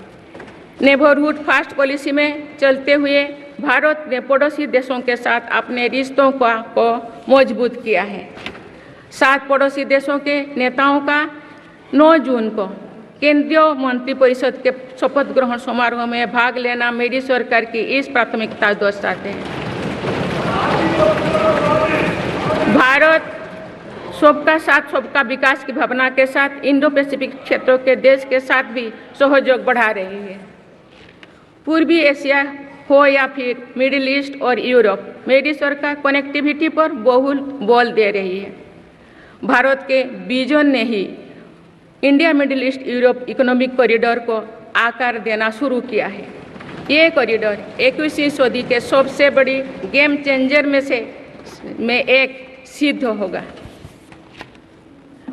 Speaker 1: नेबरहुड फर्स्ट पॉलिसी में चलते हुए भारत ने पड़ोसी देशों के साथ अपने रिश्तों को मजबूत किया है। 7 पड़ोसी देशों के नेताओं का 9 जून को केंद्रीय मंत्रिपरिषद के शपथ ग्रहण समारोह में भाग लेना मेरी सरकार की इस प्राथमिकता दर्शाते हैं। भारत सबका साथ सबका विकास की भावना के साथ इंडो पैसिफिक क्षेत्रों के देश के साथ भी सहयोग बढ़ा रही है। पूर्वी एशिया हो या फिर मिडिल ईस्ट और यूरोप, मेरी सरकार कनेक्टिविटी पर बहुल बल दे रही है। भारत के विजन ने ही India Middle East Europe economic corridor को आकार देना शुरू किया है। ये कॉरिडोर 21वीं सदी के सबसे बड़ी गेम चेंजर में एक सिद्ध होगा।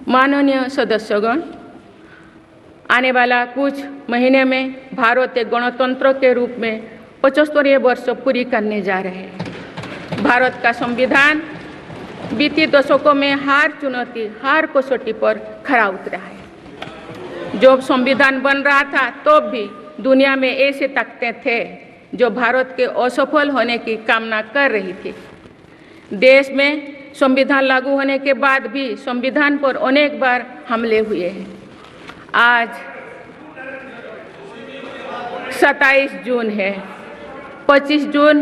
Speaker 1: माननीय सदस्यगण, आने वाला कुछ महीने में भारत एक गणतंत्र के रूप में 75वें वर्ष पूरी करने जा रहे हैं। भारत का संविधान बीते दशकों में हर कसौटी पर खरा उतरा है। जब संविधान बन रहा था तब भी दुनिया में ऐसे ताकतें थे जो भारत के असफल होने की कामना कर रही थी। देश में संविधान लागू होने के बाद भी संविधान पर अनेक बार हमले हुए हैं। आज 27 जून है। 25 जून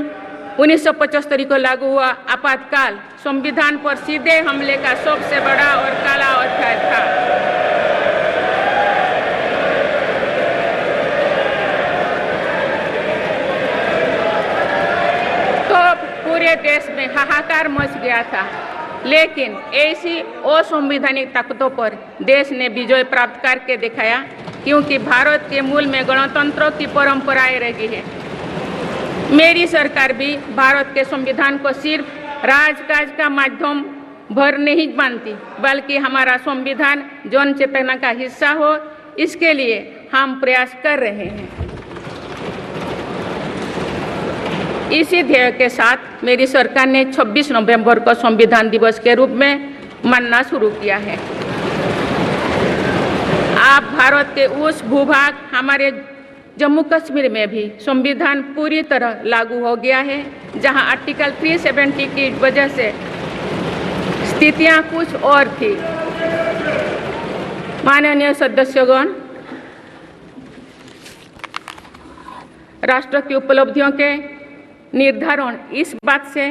Speaker 1: 1975 को लागू हुआ आपातकाल संविधान पर सीधे हमले का सबसे बड़ा और काला अध्याय था। पूरे देश में हाहाकार मच गया था, लेकिन ऐसी असंवैधानिक ताकतों पर देश ने विजय प्राप्त करके दिखाया, क्योंकि भारत के मूल में गणतंत्र की परंपराएं रही है। मेरी सरकार भी भारत के संविधान को सिर्फ राजकाज का माध्यम भर नहीं मानती, बल्कि हमारा संविधान जन चेतना का हिस्सा हो, इसके लिए हम प्रयास कर रहे हैं। इसी ध्येय के साथ मेरी सरकार ने 26 नवंबर को संविधान दिवस के रूप में मानना शुरू किया है। आप भारत के उस भूभाग हमारे जम्मू कश्मीर में भी संविधान पूरी तरह लागू हो गया है, जहां आर्टिकल 370 की वजह से स्थितियां कुछ और थी। माननीय सदस्यगण, राष्ट्र की उपलब्धियों के निर्धारण इस बात से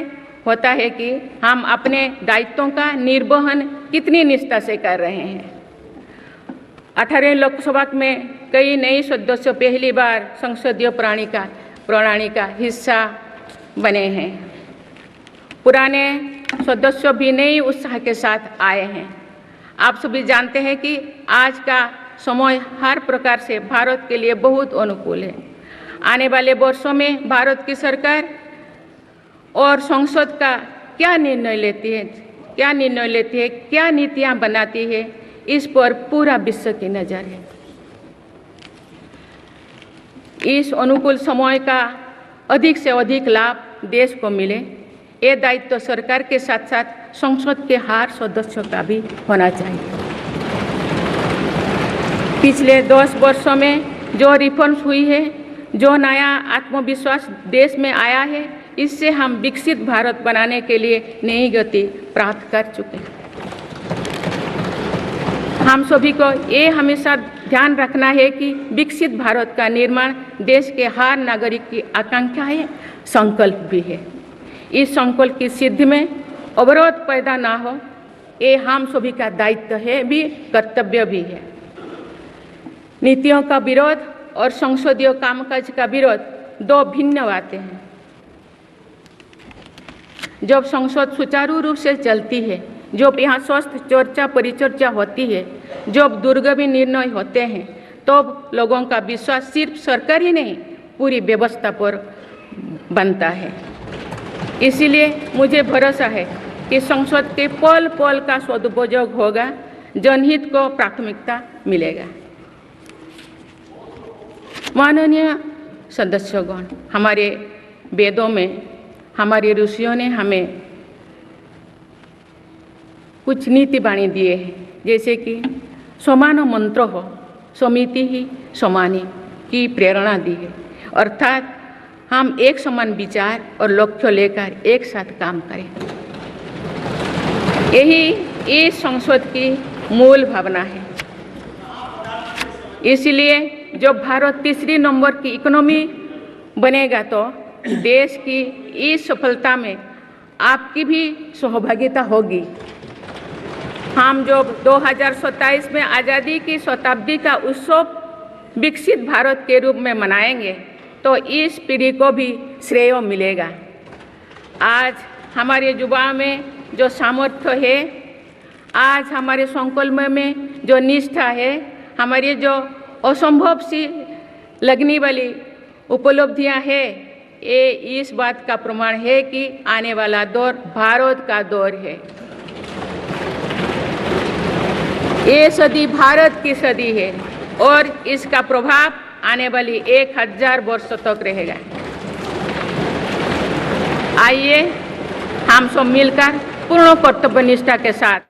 Speaker 1: होता है कि हम अपने दायित्वों का निर्वहन कितनी निष्ठा से कर रहे हैं। 18वें लोकसभा में कई नए सदस्य पहली बार संसदीय प्रणाली का हिस्सा बने हैं। पुराने सदस्य भी नए उत्साह के साथ आए हैं। आप सभी जानते हैं कि आज का समय हर प्रकार से भारत के लिए बहुत अनुकूल है। आने वाले वर्षों में भारत की सरकार और संसद का क्या निर्णय लेती है, क्या नीतियां बनाती है, इस पर पूरा विश्व की नज़र है। इस अनुकूल समय का अधिक से अधिक लाभ देश को मिले, ये दायित्व सरकार के साथ साथ संसद के हर सदस्यों का भी होना चाहिए। पिछले 10 वर्षों में जो रिफॉर्म्स हुई है, जो नया आत्मविश्वास देश में आया है, इससे हम विकसित भारत बनाने के लिए नई गति प्राप्त कर चुके हैं। हम सभी को ये हमेशा ध्यान रखना है कि विकसित भारत का निर्माण देश के हर नागरिक की आकांक्षा है, संकल्प भी है। इस संकल्प की सिद्धि में अवरोध पैदा ना हो, ये हम सभी का दायित्व है भी, कर्तव्य भी है। नीतियों का विरोध और संसदीय कामकाज का विरोध दो भिन्न बातें हैं। जब संसद सुचारू रूप से चलती है, जब यहाँ स्वस्थ चर्चा परिचर्चा होती है, जब दूरगामी निर्णय होते हैं, तब लोगों का विश्वास सिर्फ सरकार ही नहीं, पूरी व्यवस्था पर बनता है। इसीलिए मुझे भरोसा है कि संसद के पल पल का सदुपयोग होगा, जनहित को प्राथमिकता मिलेगा। माननीय सदस्यगण, हमारे वेदों में हमारे ऋषियों ने हमें कुछ नीति वाणी दिए हैं, जैसे कि समान मंत्र हो समिति ही समानी की प्रेरणा दी है। अर्थात हम एक समान विचार और लक्ष्य लेकर एक साथ काम करें, यही इस संसद की मूल भावना है। इसलिए जब भारत तीसरी नंबर की इकोनॉमी बनेगा तो देश की इस सफलता में आपकी भी सहभागिता होगी। हम जो 2027 में आज़ादी की शताब्दी का उत्सव विकसित भारत के रूप में मनाएंगे तो इस पीढ़ी को भी श्रेय मिलेगा। आज हमारे युवाओं में जो सामर्थ्य है, आज हमारे संकल्प में जो निष्ठा है, हमारी जो असंभव सी लगने वाली उपलब्धियां हैं, ये इस बात का प्रमाण है कि आने वाला दौर भारत का दौर है। ये सदी भारत की सदी है और इसका प्रभाव आने वाली 1000 वर्षों तक रहेगा। आइए हम सब मिलकर पूर्ण कर्तव्य निष्ठा के साथ